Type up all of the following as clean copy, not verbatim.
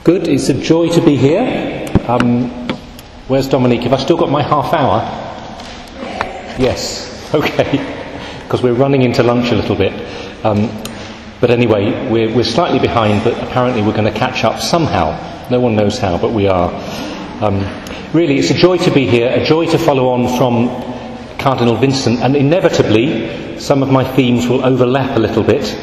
Good, it's a joy to be here. Where's Dominique? Have I still got my half hour? Yes, okay, because we're running into lunch a little bit. But anyway, we're slightly behind, but apparently we're going to catch up somehow. No one knows how, but we are. Really, it's a joy to be here, a joy to follow on from Cardinal Vincent, and inevitably some of my themes will overlap a little bit.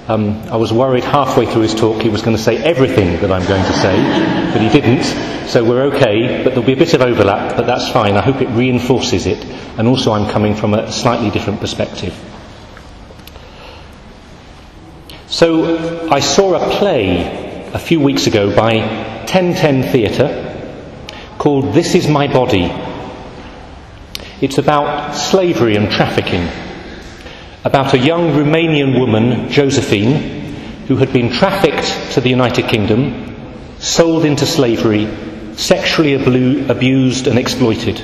I was worried halfway through his talk he was going to say everything that I'm going to say, but he didn't, so we're okay, but there'll be a bit of overlap, but that's fine. I hope it reinforces it, and also I'm coming from a slightly different perspective. So, I saw a play a few weeks ago by 1010 Theatre called This Is My Body. It's about slavery and trafficking, about a young Romanian woman, Josephine, who had been trafficked to the United Kingdom, sold into slavery, sexually abused and exploited.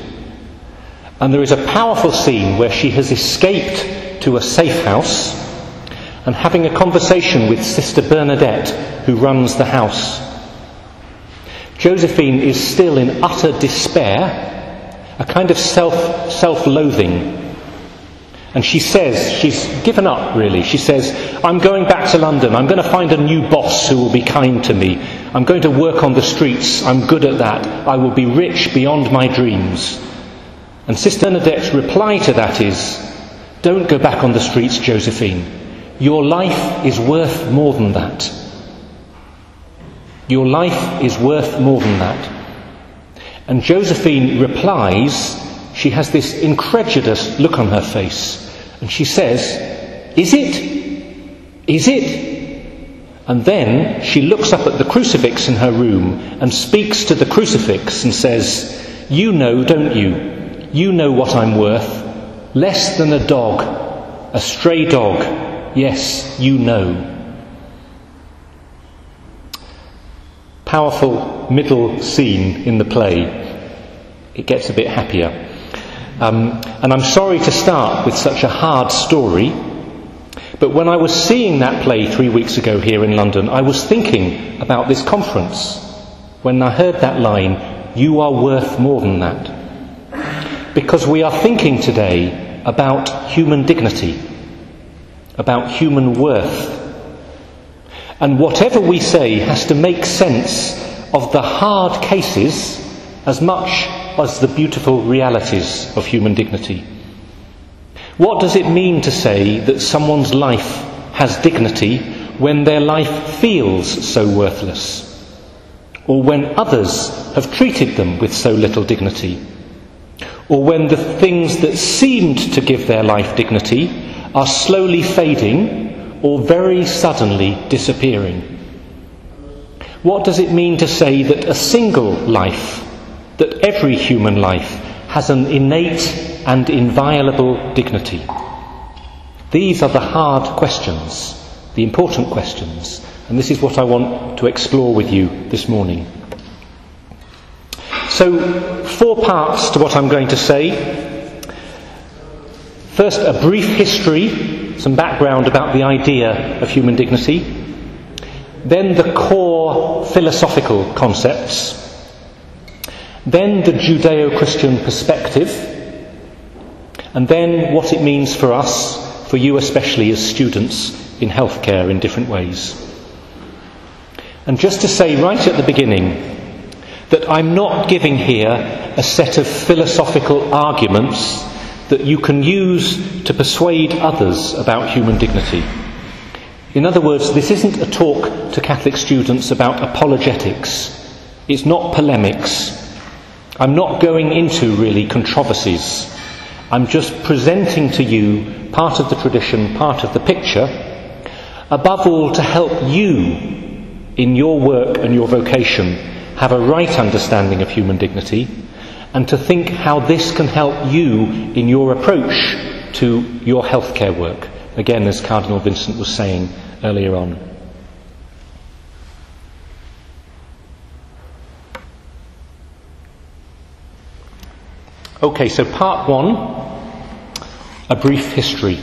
And there is a powerful scene where she has escaped to a safe house and having a conversation with Sister Bernadette, who runs the house. Josephine is still in utter despair, a kind of self-loathing. And she says, she's given up really, she says, I'm going back to London, I'm going to find a new boss who will be kind to me, I'm going to work on the streets, I'm good at that, I will be rich beyond my dreams. And Sister Bernadette's reply to that is, don't go back on the streets, Josephine, your life is worth more than that. Your life is worth more than that. And Josephine replies, she has this incredulous look on her face, and she says, is it? Is it? And then she looks up at the crucifix in her room and speaks to the crucifix and says, you know, don't you? You know what I'm worth. Less than a dog, a stray dog. Yes, you know. Powerful middle scene in the play. It gets a bit happier. And I'm sorry to start with such a hard story, but when I was seeing that play 3 weeks ago here in London, I was thinking about this conference when I heard that line, you are worth more than that. Because we are thinking today about human dignity, about human worth. And whatever we say has to make sense of the hard cases as much as the beautiful realities of human dignity. What does it mean to say that someone's life has dignity when their life feels so worthless? Or when others have treated them with so little dignity? Or when the things that seemed to give their life dignity are slowly fading or very suddenly disappearing? What does it mean to say that a single life, that every human life has an innate and inviolable dignity? These are the hard questions, the important questions, and this is what I want to explore with you this morning. So, 4 parts to what I'm going to say. First, a brief history, some background about the idea of human dignity. Then the core philosophical concepts. Then the Judeo-Christian perspective, and then what it means for us, for you especially as students in healthcare in different ways. And just to say right at the beginning that I'm not giving here a set of philosophical arguments that you can use to persuade others about human dignity. In other words, this isn't a talk to Catholic students about apologetics. It's not polemics. I'm not going into really controversies. I'm just presenting to you part of the tradition, part of the picture, above all to help you in your work and your vocation have a right understanding of human dignity, and to think how this can help you in your approach to your healthcare work, again as Cardinal Vincent was saying earlier on. Okay, so part 1, a brief history.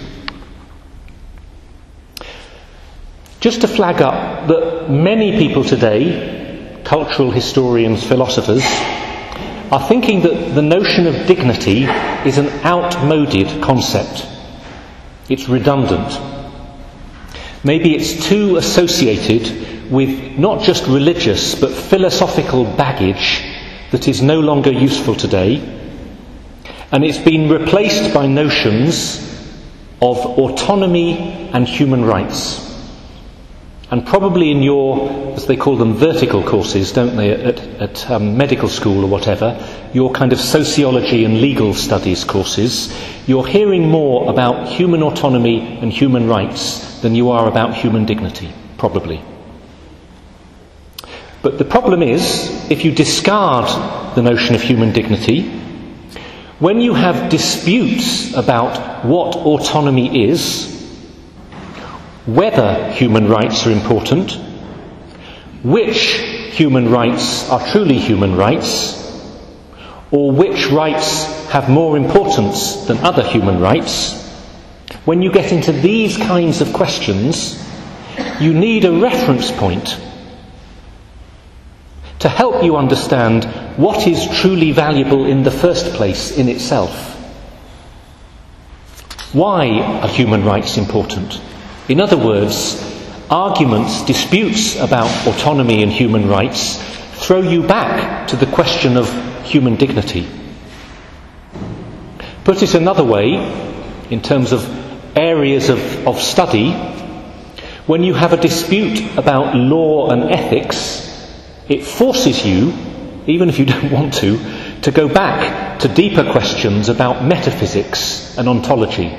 Just to flag up that many people today cultural historians, philosophers, are thinking that the notion of dignity is an outmoded concept. It's redundant. Maybe it's too associated with not just religious but philosophical baggage that is no longer useful today, and it's been replaced by notions of autonomy and human rights. And probably in your, as they call them, vertical courses, don't they, at medical school or whatever, your kind of sociology and legal studies courses, you're hearing more about human autonomy and human rights than you are about human dignity, probably. But the problem is, if you discard the notion of human dignity, when you have disputes about what autonomy is, whether human rights are important, which human rights are truly human rights, or which rights have more importance than other human rights, when you get into these kinds of questions, you need a reference point to help you understand what is truly valuable in the first place in itself. Why are human rights important? In other words, arguments, disputes about autonomy and human rights throw you back to the question of human dignity. Put it another way, in terms of areas of study, when you have a dispute about law and ethics, it forces you, even if you don't want to go back to deeper questions about metaphysics and ontology.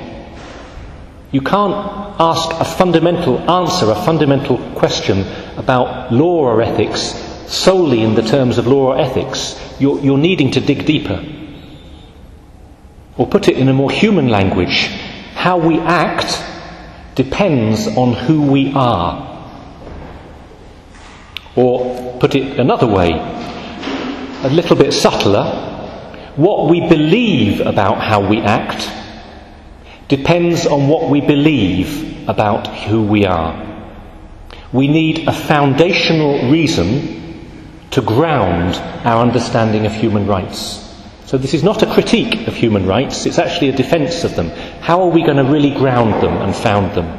You can't ask a fundamental question about law or ethics solely in the terms of law or ethics. You're needing to dig deeper. Or put it in a more human language, how we act depends on who we are. Or put it another way, a little bit subtler, what we believe about how we act depends on what we believe about who we are. We need a foundational reason to ground our understanding of human rights. So this is not a critique of human rights, it's actually a defence of them. How are we going to really ground them and found them?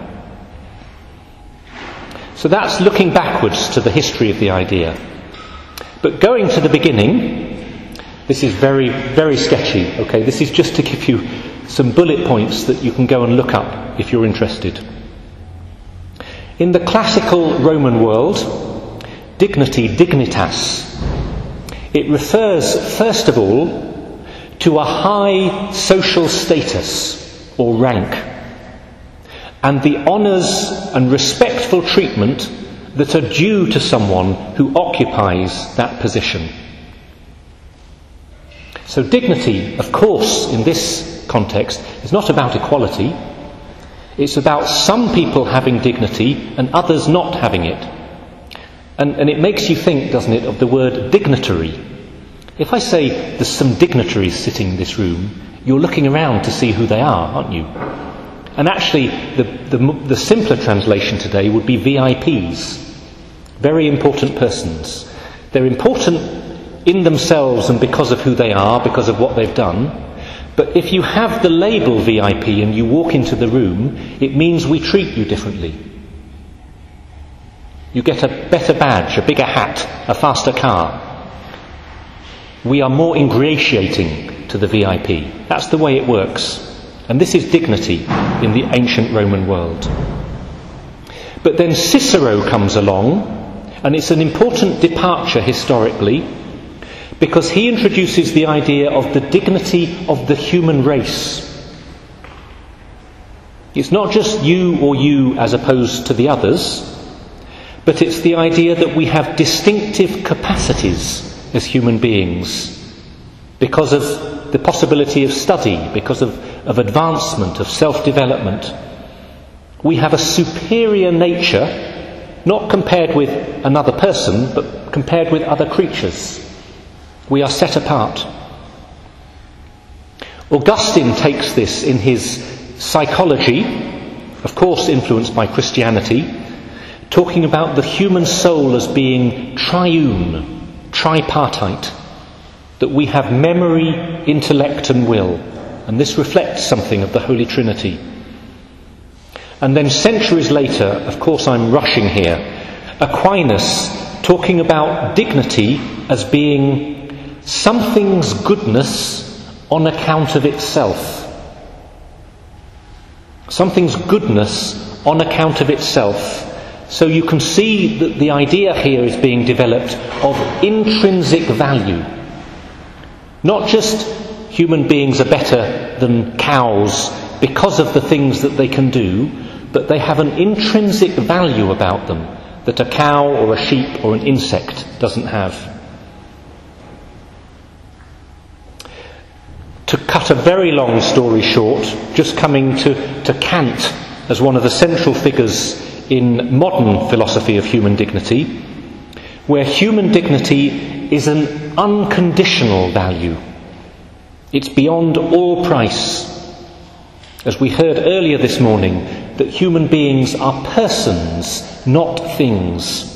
So that's looking backwards to the history of the idea. But going to the beginning, this is very, very sketchy. Okay, this is just to give you some bullet points that you can go and look up if you're interested. In the classical Roman world, dignity, dignitas, it refers first of all to a high social status or rank, and the honours and respectful treatment that are due to someone who occupies that position. So dignity, of course, in this context, is not about equality. It's about some people having dignity and others not having it. And it makes you think, doesn't it, of the word dignitary. If I say there's some dignitaries sitting in this room, you're looking around to see who they are, aren't you? And actually, the simpler translation today would be VIPs, very important persons. They're important in themselves and because of who they are, because of what they've done. But if you have the label VIP and you walk into the room, it means we treat you differently. You get a better badge, a bigger hat, a faster car. We are more ingratiating to the VIP. That's the way it works. And this is dignity in the ancient Roman world. But then Cicero comes along, and it's an important departure historically, because he introduces the idea of the dignity of the human race. It's not just you or you as opposed to the others, but it's the idea that we have distinctive capacities as human beings because of the possibility of study, because of advancement, of self-development. We have a superior nature, not compared with another person, but compared with other creatures. We are set apart. Augustine takes this in his psychology, of course influenced by Christianity, talking about the human soul as being triune, tripartite, that we have memory, intellect and will, and this reflects something of the Holy Trinity. And then centuries later, of course I'm rushing here, Aquinas talking about dignity as being something's goodness on account of itself. Something's goodness on account of itself. So you can see that the idea here is being developed of intrinsic value. Not just human beings are better than cows because of the things that they can do, but they have an intrinsic value about them that a cow or a sheep or an insect doesn't have. To cut a very long story short, just coming to Kant as one of the central figures in modern philosophy of human dignity, where human dignity is an unconditional value. It's beyond all price. As we heard earlier this morning, that human beings are persons, not things.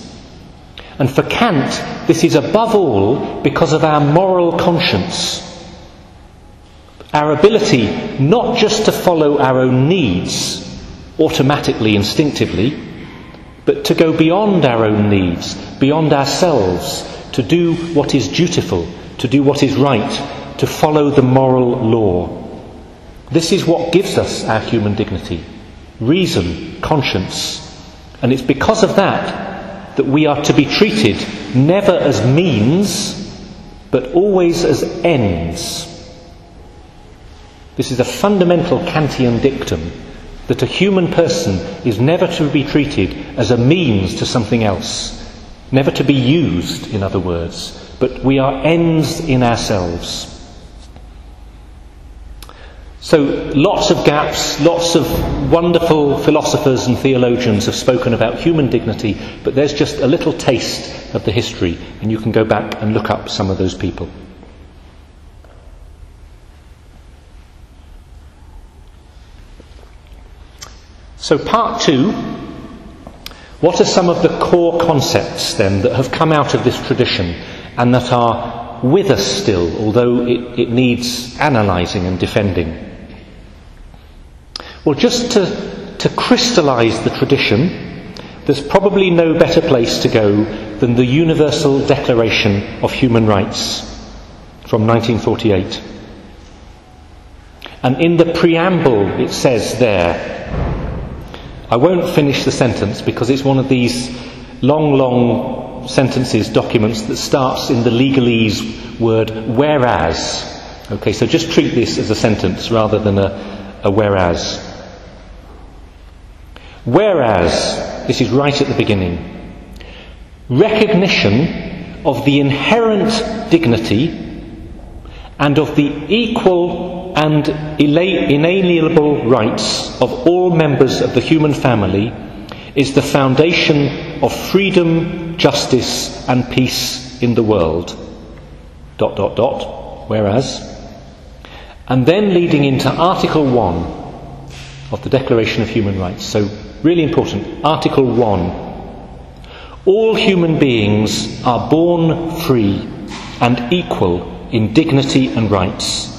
And for Kant, this is above all because of our moral conscience. Our ability not just to follow our own needs, automatically, instinctively, but to go beyond our own needs, beyond ourselves, to do what is dutiful, to do what is right, to follow the moral law. This is what gives us our human dignity, reason, conscience. And it's because of that that we are to be treated never as means, but always as ends. This is a fundamental Kantian dictum, that a human person is never to be treated as a means to something else, never to be used, in other words, but we are ends in ourselves. So lots of gaps, lots of wonderful philosophers and theologians have spoken about human dignity, but there's just a little taste of the history, and you can go back and look up some of those people. So part 2, what are some of the core concepts then that have come out of this tradition and that are with us still, although it needs analysing and defending? Well, just to crystallise the tradition, there's probably no better place to go than the Universal Declaration of Human Rights from 1948. And in the preamble it says there, I won't finish the sentence because it's one of these long sentences, documents that starts in the legalese word whereas. Okay, so just treat this as a sentence rather than a whereas. Whereas, this is right at the beginning, recognition of the inherent dignity and of the equal and inalienable rights of all members of the human family is the foundation of freedom, justice and peace in the world. ... Whereas. And then leading into Article 1 of the Declaration of Human Rights. So really important. Article 1. All human beings are born free and equal in dignity and rights.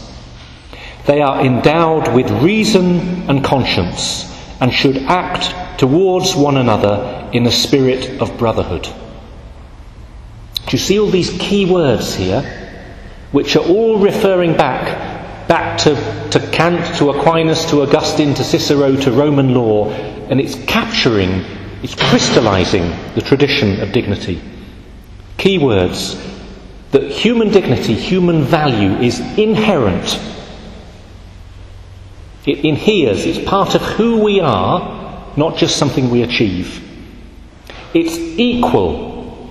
They are endowed with reason and conscience and should act towards one another in a spirit of brotherhood. Do you see all these key words here, which are all referring back to Kant, to Aquinas, to Augustine, to Cicero, to Roman law, and it's capturing, it's crystallising the tradition of dignity. Key words, that human dignity, human value is inherent. It inheres, it's part of who we are, not just something we achieve. It's equal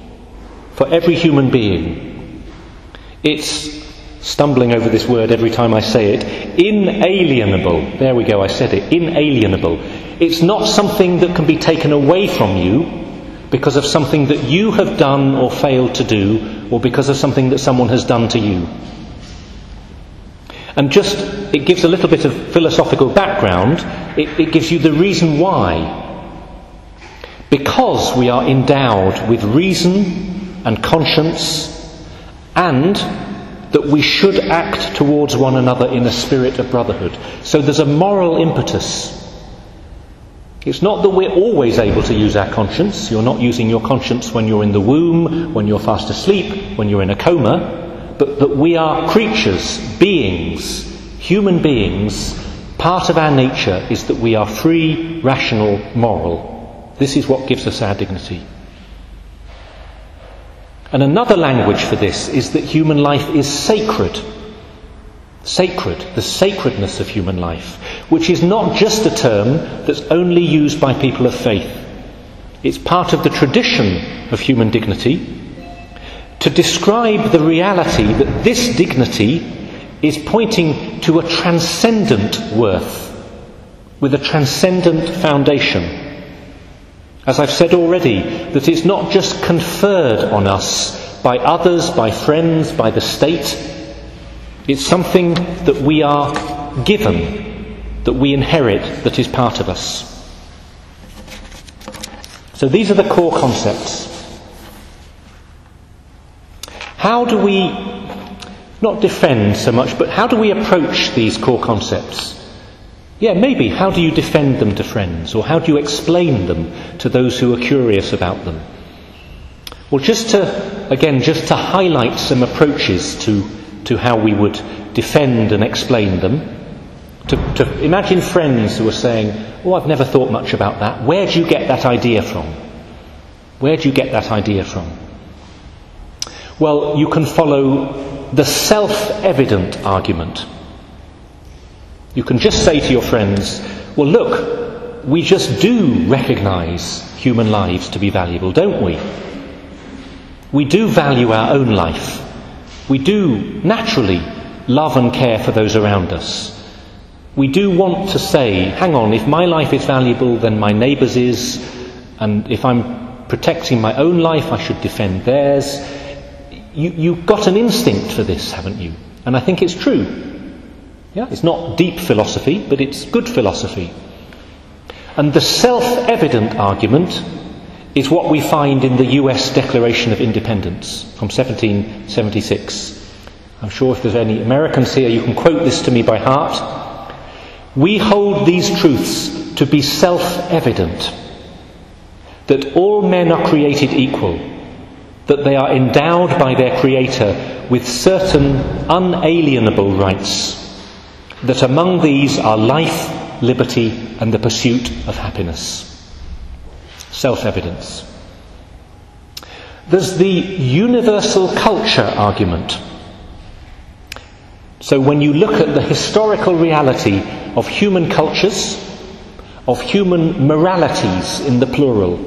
for every human being. It's, stumbling over this word every time I say it, inalienable. There we go, I said it, inalienable. It's not something that can be taken away from you because of something that you have done or failed to do, or because of something that someone has done to you. And just, it gives a little bit of philosophical background, it gives you the reason why. because we are endowed with reason and conscience, and that we should act towards one another in a spirit of brotherhood. So there's a moral impetus. It's not that we're always able to use our conscience. You're not using your conscience when you're in the womb, when you're fast asleep, when you're in a coma, but that we are creatures, beings, human beings. Part of our nature is that we are free, rational, moral. This is what gives us our dignity. And another language for this is that human life is sacred. Sacred, the sacredness of human life, which is not just a term that's only used by people of faith. It's part of the tradition of human dignity to describe the reality that this dignity is pointing to a transcendent worth, with a transcendent foundation. As I've said already, that it's not just conferred on us by others, by friends, by the state. It's something that we are given, that we inherit, that is part of us. So these are the core concepts. How do we, not defend so much, but how do we approach these core concepts? Yeah, maybe, how do you defend them to friends? Or how do you explain them to those who are curious about them? Well, just to highlight some approaches to how we would defend and explain them. To imagine friends who are saying, "Oh, I've never thought much about that. Where do you get that idea from? Where do you get that idea from?" Well, you can follow the self-evident argument. You can just say to your friends, "Well, look, we just do recognise human lives to be valuable, don't we? We do value our own life. We do naturally love and care for those around us. We do want to say, hang on, if my life is valuable, then my neighbour's is, and if I'm protecting my own life, I should defend theirs." You've got an instinct for this, haven't you? And I think it's true. Yeah, it's not deep philosophy, but it's good philosophy. And the self-evident argument is what we find in the US Declaration of Independence from 1776. I'm sure if there's any Americans here, you can quote this to me by heart. "We hold these truths to be self-evident, that all men are created equal, that they are endowed by their Creator with certain unalienable rights, that among these are life, liberty, and the pursuit of happiness." Self-evidence. There's the universal culture argument. So when you look at the historical reality of human cultures, of human moralities in the plural,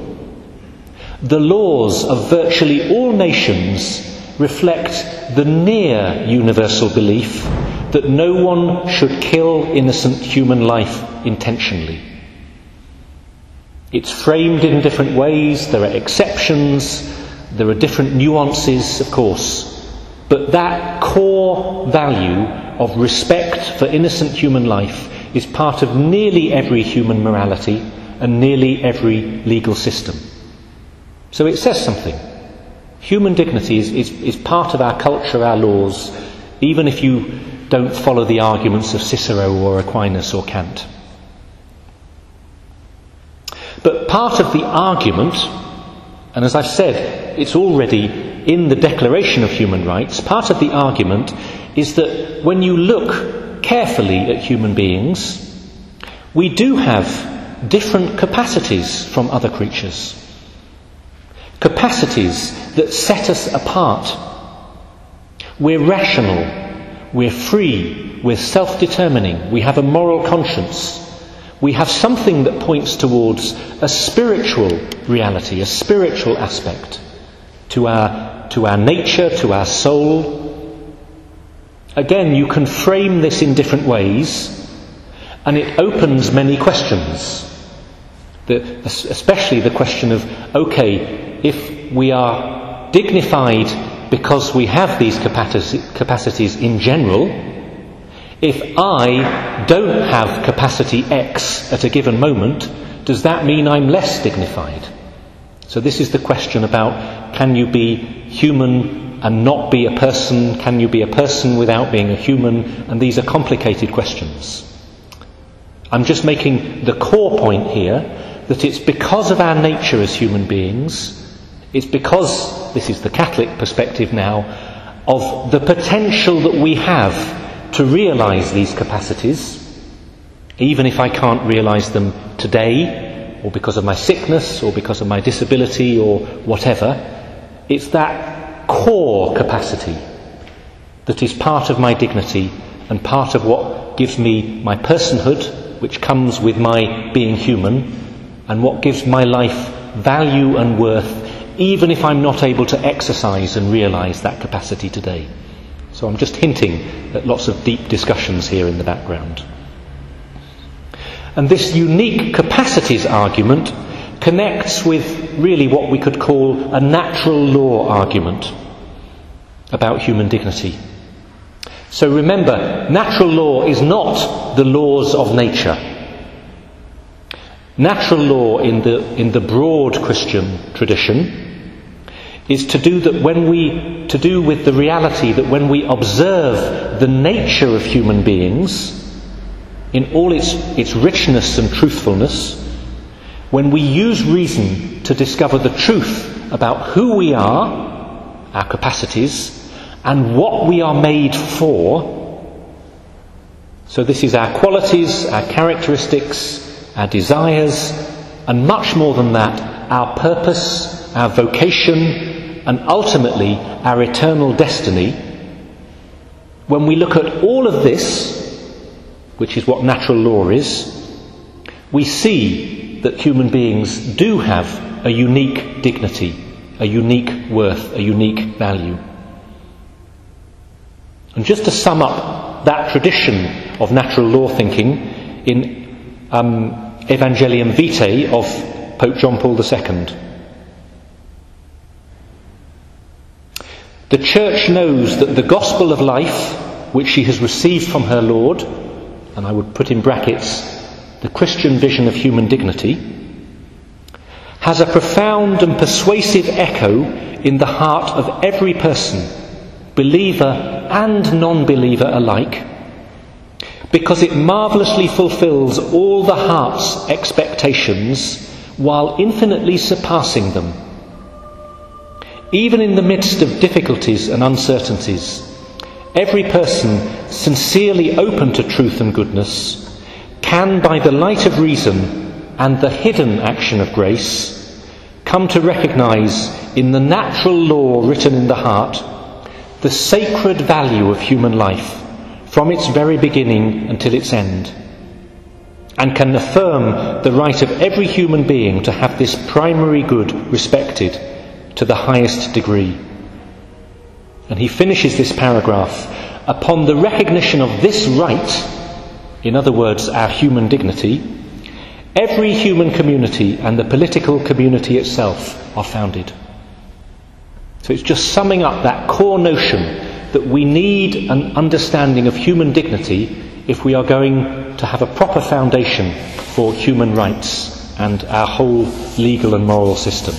the laws of virtually all nations reflect the near universal belief that no one should kill innocent human life intentionally. It's framed in different ways, there are exceptions, there are different nuances, of course, but that core value of respect for innocent human life is part of nearly every human morality and nearly every legal system. So it says something. Human dignity is part of our culture, our laws, even if you don't follow the arguments of Cicero or Aquinas or Kant. But part of the argument, and as I've said, it's already in the Declaration of Human Rights, part of the argument is that when you look carefully at human beings, we do have different capacities from other creatures. Capacities that set us apart. We're rational, we're free, we're self-determining, we have a moral conscience. We have something that points towards a spiritual reality, a spiritual aspect to our nature, to our soul. Again, you can frame this in different ways, and it opens many questions. Especially the question of, okay, if we are dignified because we have these capacities in general, if I don't have capacity X at a given moment, does that mean I'm less dignified? So this is the question about, can you be human and not be a person? Can you be a person without being a human? And these are complicated questions. I'm just making the core point here that it's because of our nature as human beings, it's because, this is the Catholic perspective now, of the potential that we have to realise these capacities, even if I can't realise them today, or because of my sickness, or because of my disability, or whatever. It's that core capacity that is part of my dignity and part of what gives me my personhood, which comes with my being human, and what gives my life value and worth, even if I'm not able to exercise and realise that capacity today. So I'm just hinting at lots of deep discussions here in the background. And this unique capacities argument connects with really what we could call a natural law argument about human dignity. So remember, natural law is not the laws of nature. Natural law in the broad Christian tradition is to do with the reality that when we observe the nature of human beings in all its richness and truthfulness, when we use reason to discover the truth about who we are, our capacities, and what we are made for. So this is our qualities, our characteristics, our desires, and much more than that, our purpose, our vocation, and ultimately our eternal destiny. When we look at all of this, which is what natural law is, we see that human beings do have a unique dignity, a unique worth, a unique value. And just to sum up that tradition of natural law thinking in Evangelium Vitae of Pope John Paul II. The Church knows that the gospel of life, which she has received from her Lord, and I would put in brackets, the Christian vision of human dignity, has a profound and persuasive echo in the heart of every person, believer and non-believer alike, because it marvellously fulfills all the heart's expectations while infinitely surpassing them. Even in the midst of difficulties and uncertainties, every person sincerely open to truth and goodness can, by the light of reason and the hidden action of grace, come to recognise in the natural law written in the heart the sacred value of human life from its very beginning until its end, and can affirm the right of every human being to have this primary good respected to the highest degree. And he finishes this paragraph, upon the recognition of this right, in other words, our human dignity, every human community and the political community itself are founded. So it's just summing up that core notion that we need an understanding of human dignity if we are going to have a proper foundation for human rights and our whole legal and moral system.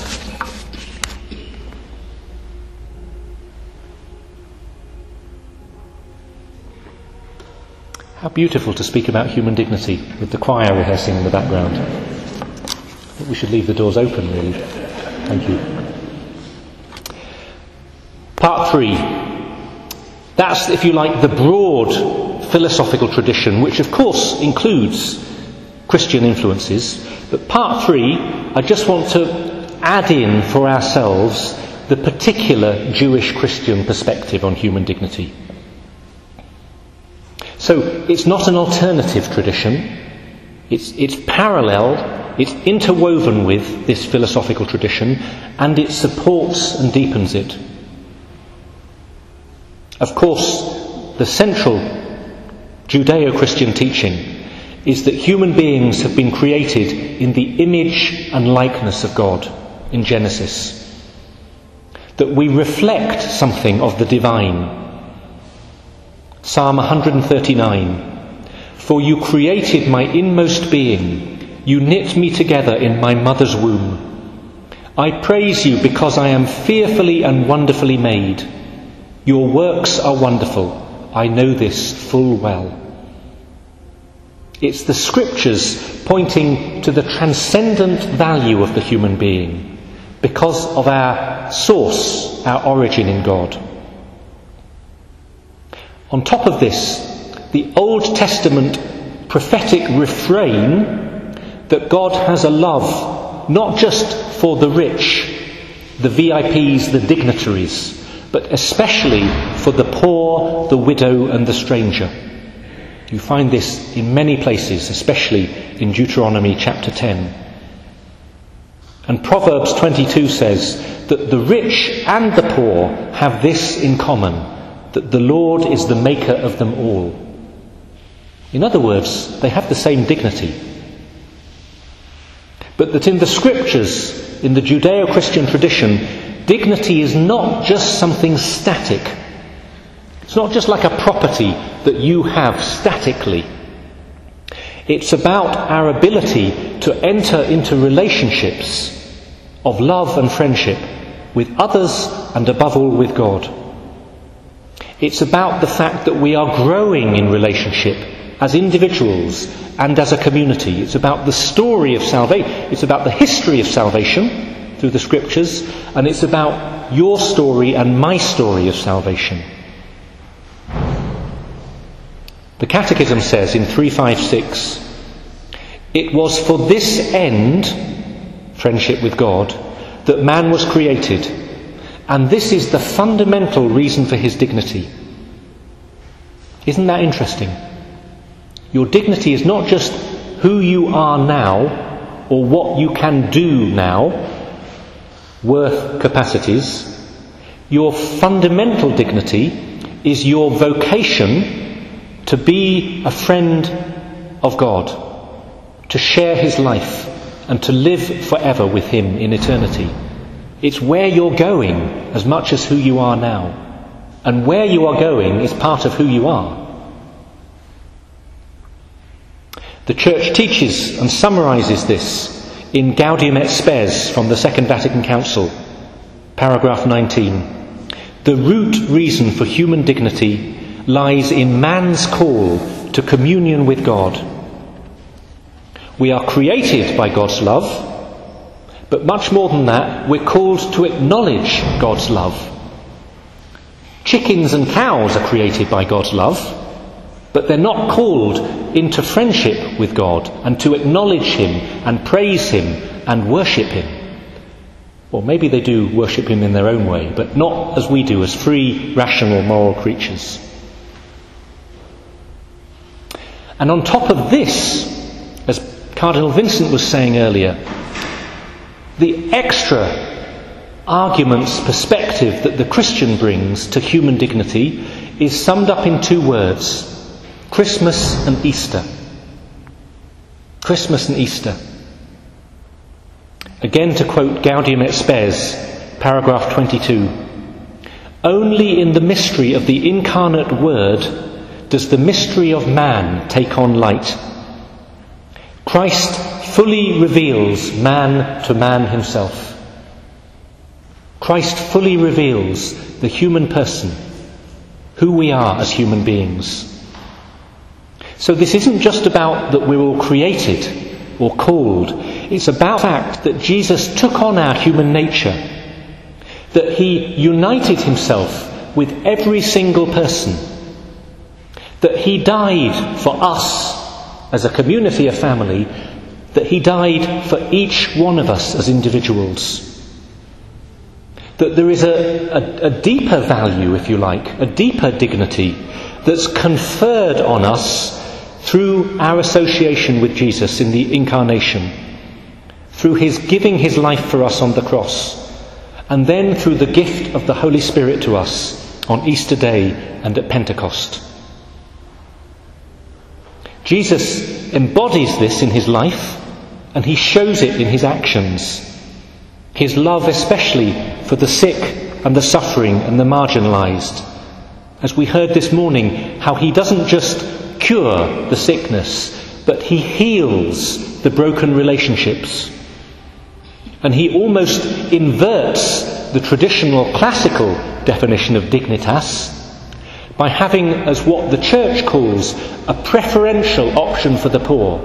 How beautiful to speak about human dignity with the choir rehearsing in the background. I think we should leave the doors open, really. Thank you. Part 3. That's, if you like, the broad philosophical tradition, which of course includes Christian influences. But part 3, I just want to add in for ourselves the particular Jewish Christian perspective on human dignity. So it's not an alternative tradition, it's parallel, it's interwoven with this philosophical tradition, and it supports and deepens it. Of course, the central Judeo-Christian teaching is that human beings have been created in the image and likeness of God in Genesis, that we reflect something of the divine. Psalm 139, for you created my inmost being, you knit me together in my mother's womb. I praise you because I am fearfully and wonderfully made. Your works are wonderful. I know this full well. It's the Scriptures pointing to the transcendent value of the human being because of our source, our origin in God. On top of this, the Old Testament prophetic refrain that God has a love not just for the rich, the VIPs, the dignitaries, but especially for the poor, the widow and the stranger. You find this in many places, especially in Deuteronomy chapter 10. And Proverbs 22 says that the rich and the poor have this in common, that the Lord is the maker of them all. In other words, they have the same dignity. But that in the Scriptures, in the Judeo-Christian tradition, dignity is not just something static. It's not just like a property that you have statically. It's about our ability to enter into relationships of love and friendship with others and above all with God. It's about the fact that we are growing in relationship as individuals and as a community. It's about the story of salvation. It's about the history of salvation through the Scriptures, and it's about your story and my story of salvation. The Catechism says in 356, it was for this end, friendship with God, that man was created, and this is the fundamental reason for his dignity. Isn't that interesting? Your dignity is not just who you are now or what you can do now, worth capacities. Your fundamental dignity is your vocation to be a friend of God, to share his life and to live forever with him in eternity. It's where you're going as much as who you are now. And where you are going is part of who you are. The Church teaches and summarises this in Gaudium et Spes from the Second Vatican Council, paragraph 19. The root reason for human dignity lies in man's call to communion with God. We are created by God's love, but much more than that, we're called to acknowledge God's love. Chickens and cows are created by God's love, but they're not called into friendship with God and to acknowledge him and praise him and worship him. Or maybe they do worship him in their own way, but not as we do, as free, rational, moral creatures. And on top of this, as Cardinal Vincent was saying earlier, the extra arguments, perspective that the Christian brings to human dignity is summed up in two words: Christmas and Easter. Christmas and Easter. Again, to quote Gaudium et Spes, paragraph 22, only in the mystery of the incarnate Word does the mystery of man take on light. Christ fully reveals man to man himself. Christ fully reveals the human person, who we are as human beings. So this isn't just about that we're all created or called. It's about the fact that Jesus took on our human nature, that he united himself with every single person, that he died for us as a community, a family, that he died for each one of us as individuals. That there is a deeper value, if you like, a deeper dignity that's conferred on us through our association with Jesus in the incarnation, through his giving his life for us on the cross, and then through the gift of the Holy Spirit to us on Easter Day and at Pentecost. Jesus embodies this in his life, and he shows it in his actions. His love especially for the sick and the suffering and the marginalised. As we heard this morning, how he doesn't just cure the sickness, but he heals the broken relationships. And he almost inverts the traditional classical definition of dignitas by having as what the church calls a preferential option for the poor.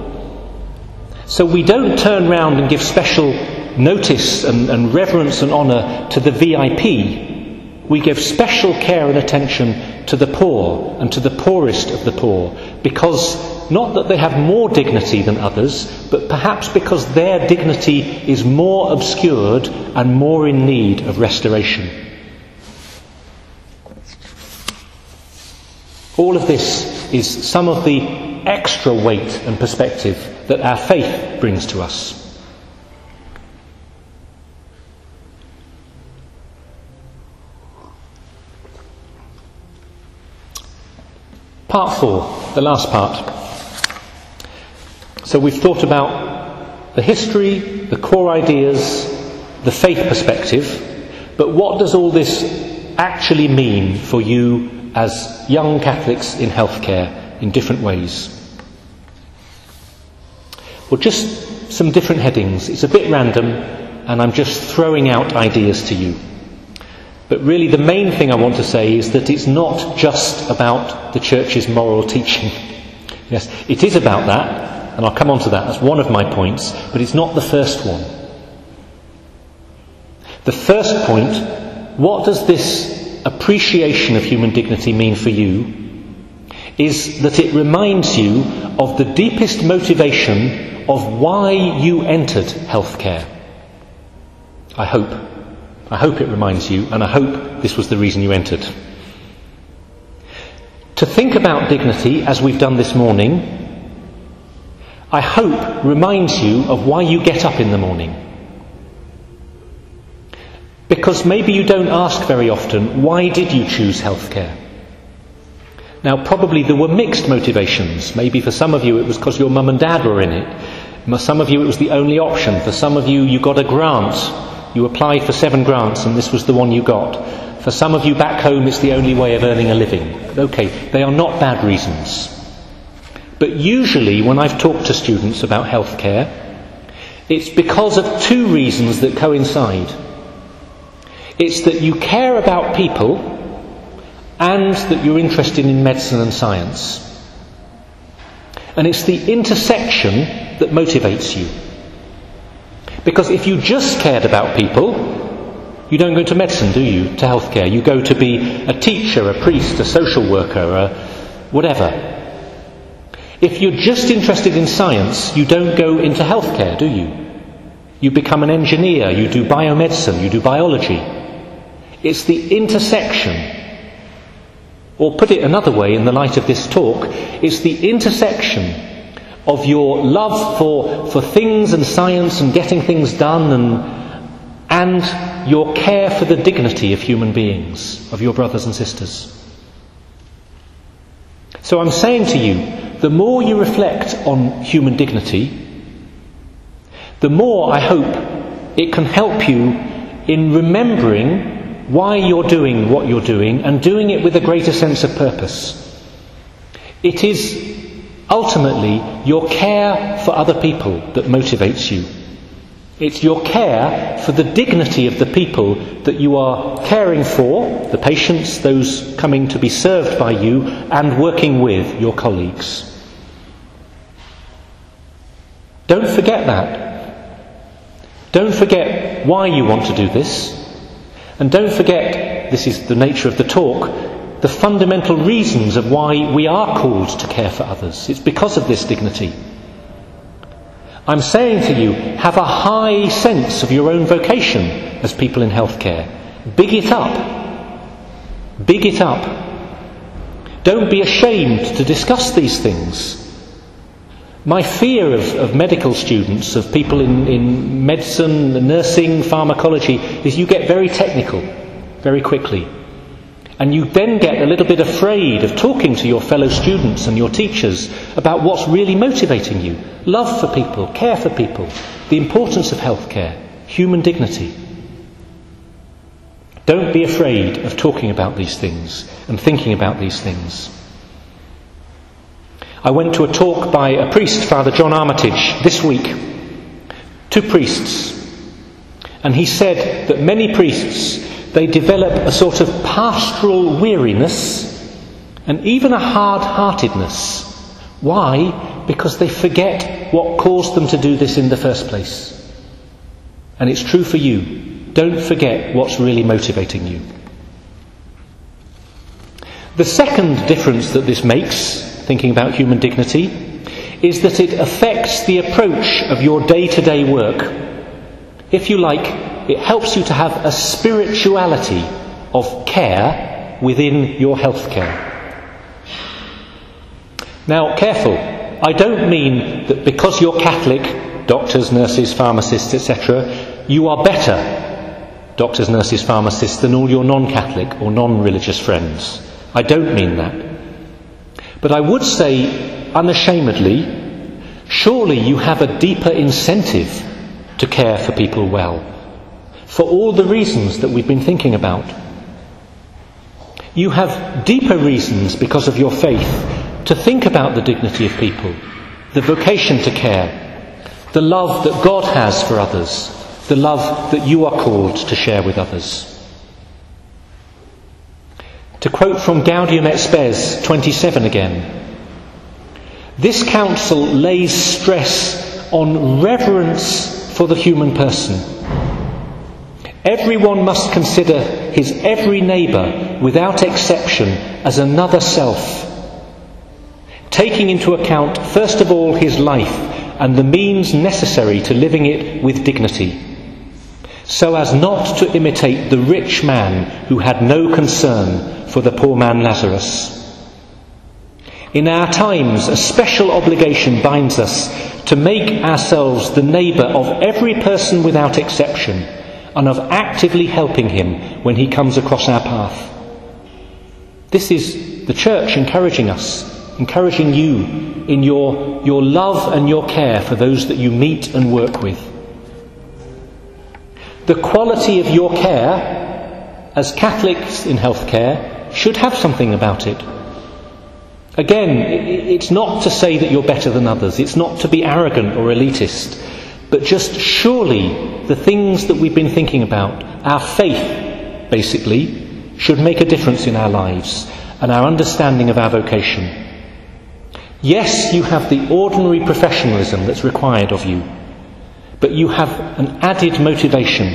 So we don't turn round and give special notice and reverence and honour to the VIP. We give special care and attention to the poor and to the poorest of the poor, because not that they have more dignity than others, but perhaps because their dignity is more obscured and more in need of restoration. All of this is some of the extra weight and perspective that our faith brings to us. Part 4, the last part. So we've thought about the history, the core ideas, the faith perspective, but what does all this actually mean for you as young Catholics in healthcare in different ways? Well, just some different headings. It's a bit random, and I'm just throwing out ideas to you. But really the main thing I want to say is that it's not just about the Church's moral teaching. Yes, it is about that, and I'll come on to that as one of my points, but it's not the first one. The first point, what does this appreciation of human dignity mean for you, is that it reminds you of the deepest motivation of why you entered healthcare. I hope it reminds you, and I hope this was the reason you entered. To think about dignity, as we've done this morning, I hope reminds you of why you get up in the morning. Because maybe you don't ask very often, why did you choose healthcare? Now, probably there were mixed motivations. Maybe for some of you it was because your mum and dad were in it. For some of you it was the only option. For some of you, you got a grant. You applied for 7 grants and this was the one you got. For some of you back home, it's the only way of earning a living. Okay, they are not bad reasons. But usually when I've talked to students about healthcare, it's because of 2 reasons that coincide. It's that you care about people and that you're interested in medicine and science. And it's the intersection that motivates you. Because if you just cared about people, you don't go to medicine, do you? To healthcare. You go to be a teacher, a priest, a social worker, whatever. If you're just interested in science, you don't go into healthcare, do you? You become an engineer, you do biomedicine, you do biology. It's the intersection. Or put it another way in the light of this talk, it's the intersection of your love for things and science and getting things done and your care for the dignity of human beings, of your brothers and sisters. So I'm saying to you, the more you reflect on human dignity, the more I hope it can help you in remembering why you're doing what you're doing and doing it with a greater sense of purpose. It is ultimately your care for other people that motivates you. It's your care for the dignity of the people that you are caring for, the patients, those coming to be served by you, and working with your colleagues. Don't forget that. Don't forget why you want to do this. And don't forget, this is the nature of the talk, the fundamental reasons of why we are called to care for others. It's because of this dignity. I'm saying to you, have a high sense of your own vocation as people in healthcare. Big it up. Big it up. Don't be ashamed to discuss these things. My fear of medical students, of people in medicine, nursing, pharmacology, is you get very technical very quickly. And you then get a little bit afraid of talking to your fellow students and your teachers about what's really motivating you. Love for people, care for people, the importance of healthcare, human dignity. Don't be afraid of talking about these things and thinking about these things. I went to a talk by a priest, Father John Armitage, this week. 2 priests. And he said that many priests, they develop a sort of pastoral weariness and even a hard-heartedness. Why? Because they forget what caused them to do this in the first place. And it's true for you. Don't forget what's really motivating you. The second difference that this makes, thinking about human dignity, is that it affects the approach of your day-to-day work. If you like, it helps you to have a spirituality of care within your healthcare. Now, careful. I don't mean that because you're Catholic, doctors, nurses, pharmacists, etc., you are better, doctors, nurses, pharmacists, than all your non-Catholic or non-religious friends. I don't mean that. But I would say, unashamedly, surely you have a deeper incentive to care for people well, for all the reasons that we've been thinking about. You have deeper reasons because of your faith to think about the dignity of people, the vocation to care, the love that God has for others, the love that you are called to share with others. To quote from Gaudium et Spes 27 again, this council lays stress on reverence for the human person. Everyone must consider his every neighbour without exception as another self, taking into account first of all his life and the means necessary to living it with dignity, so as not to imitate the rich man who had no concern for the poor man Lazarus. In our times, a special obligation binds us to make ourselves the neighbour of every person without exception, and of actively helping him when he comes across our path. This is the Church encouraging us, encouraging you in your love and your care for those that you meet and work with. The quality of your care, as Catholics in healthcare, should have something about it. Again, it's not to say that you're better than others, it's not to be arrogant or elitist, but just surely the things that we've been thinking about, our faith, basically, should make a difference in our lives and our understanding of our vocation. Yes, you have the ordinary professionalism that's required of you, but you have an added motivation.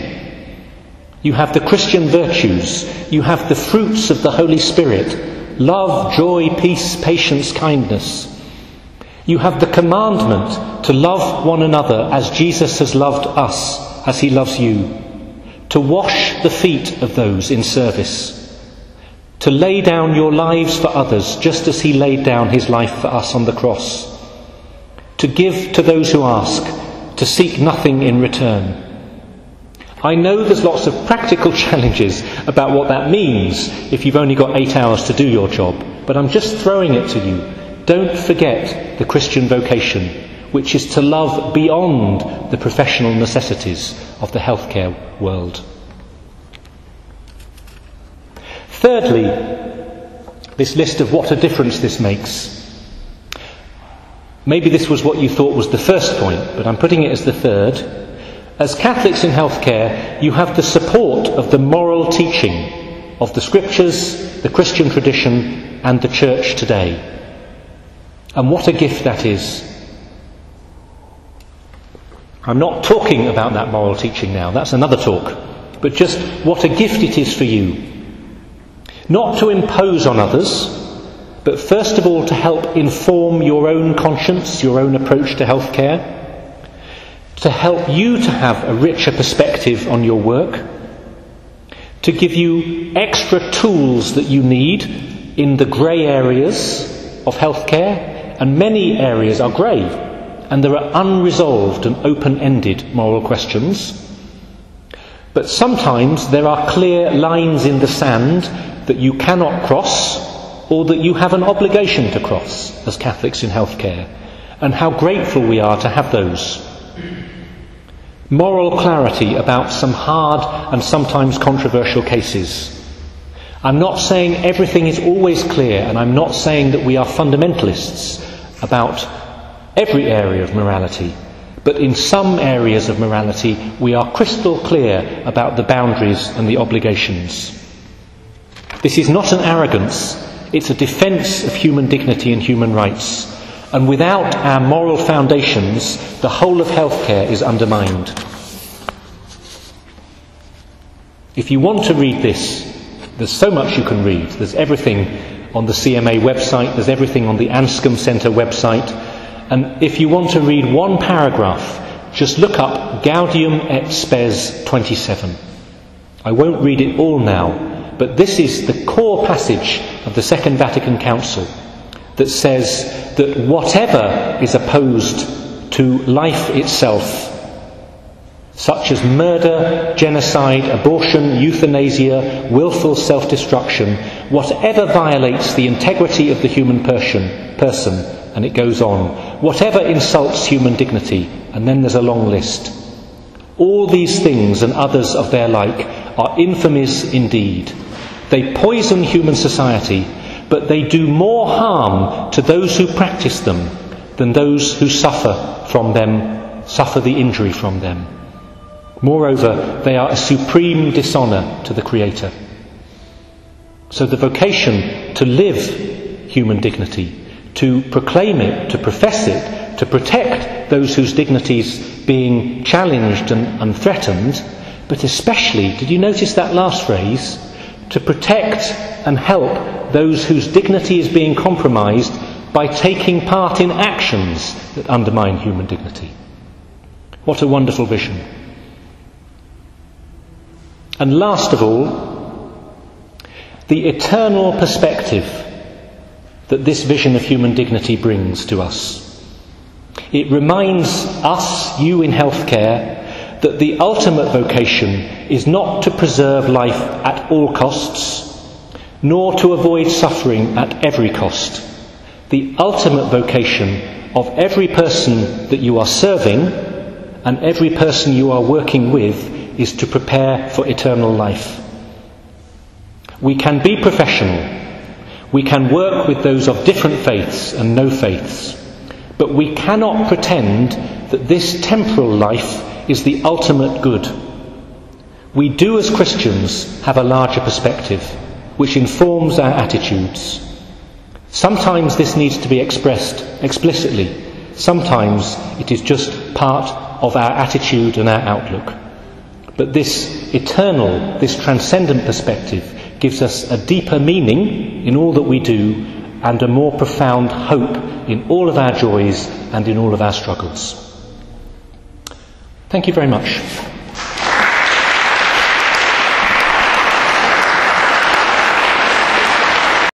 You have the Christian virtues, you have the fruits of the Holy Spirit, love, joy, peace, patience, kindness. You have the commandment to love one another as Jesus has loved us, as he loves you, to wash the feet of those in service, to lay down your lives for others just as he laid down his life for us on the cross, to give to those who ask, to seek nothing in return. I know there's lots of practical challenges about what that means if you've only got 8 hours to do your job, but I'm just throwing it to you. Don't forget the Christian vocation, which is to love beyond the professional necessities of the healthcare world. Thirdly, this list of what a difference this makes. Maybe this was what you thought was the first point, but I'm putting it as the third. As Catholics in healthcare, you have the support of the moral teaching of the Scriptures, the Christian tradition, and the Church today. And what a gift that is. I'm not talking about that moral teaching now, that's another talk, but just what a gift it is for you. Not to impose on others, but first of all to help inform your own conscience, your own approach to healthcare, to help you to have a richer perspective on your work, to give you extra tools that you need in the grey areas of healthcare, and many areas are grey, and there are unresolved and open-ended moral questions. But sometimes there are clear lines in the sand that you cannot cross, or that you have an obligation to cross as Catholics in healthcare, and how grateful we are to have those. Moral clarity about some hard and sometimes controversial cases. I'm not saying everything is always clear, and I'm not saying that we are fundamentalists about every area of morality, But in some areas of morality, we are crystal clear about the boundaries and the obligations. This is not an arrogance, it's a defence of human dignity and human rights. And without our moral foundations, the whole of healthcare is undermined. If you want to read this, there's so much you can read. There's everything on the CMA website, there's everything on the Anscombe Centre website. And if you want to read one paragraph, just look up Gaudium et Spes 27. I won't read it all now, but this is the core passage of the Second Vatican Council that says that whatever is opposed to life itself, such as murder, genocide, abortion, euthanasia, willful self-destruction, whatever violates the integrity of the human person, and it goes on, whatever insults human dignity, and then there's a long list. All these things and others of their like are infamies indeed. They poison human society, but they do more harm to those who practice them than those who suffer the injury from them. Moreover, they are a supreme dishonour to the Creator. So the vocation to live human dignity, to proclaim it, to profess it, to protect those whose dignities being challenged and threatened, but especially, did you notice that last phrase? To protect and help those whose dignity is being compromised by taking part in actions that undermine human dignity. What a wonderful vision. And last of all, the eternal perspective that this vision of human dignity brings to us. It reminds us, you in healthcare, that the ultimate vocation is not to preserve life at all costs, nor to avoid suffering at every cost. The ultimate vocation of every person that you are serving and every person you are working with is to prepare for eternal life. We can be professional, we can work with those of different faiths and no faiths, but we cannot pretend that this temporal life is the ultimate good. We do as Christians have a larger perspective, which informs our attitudes. Sometimes this needs to be expressed explicitly, sometimes it is just part of our attitude and our outlook. But this eternal, this transcendent perspective gives us a deeper meaning in all that we do and a more profound hope in all of our joys and in all of our struggles. Thank you very much.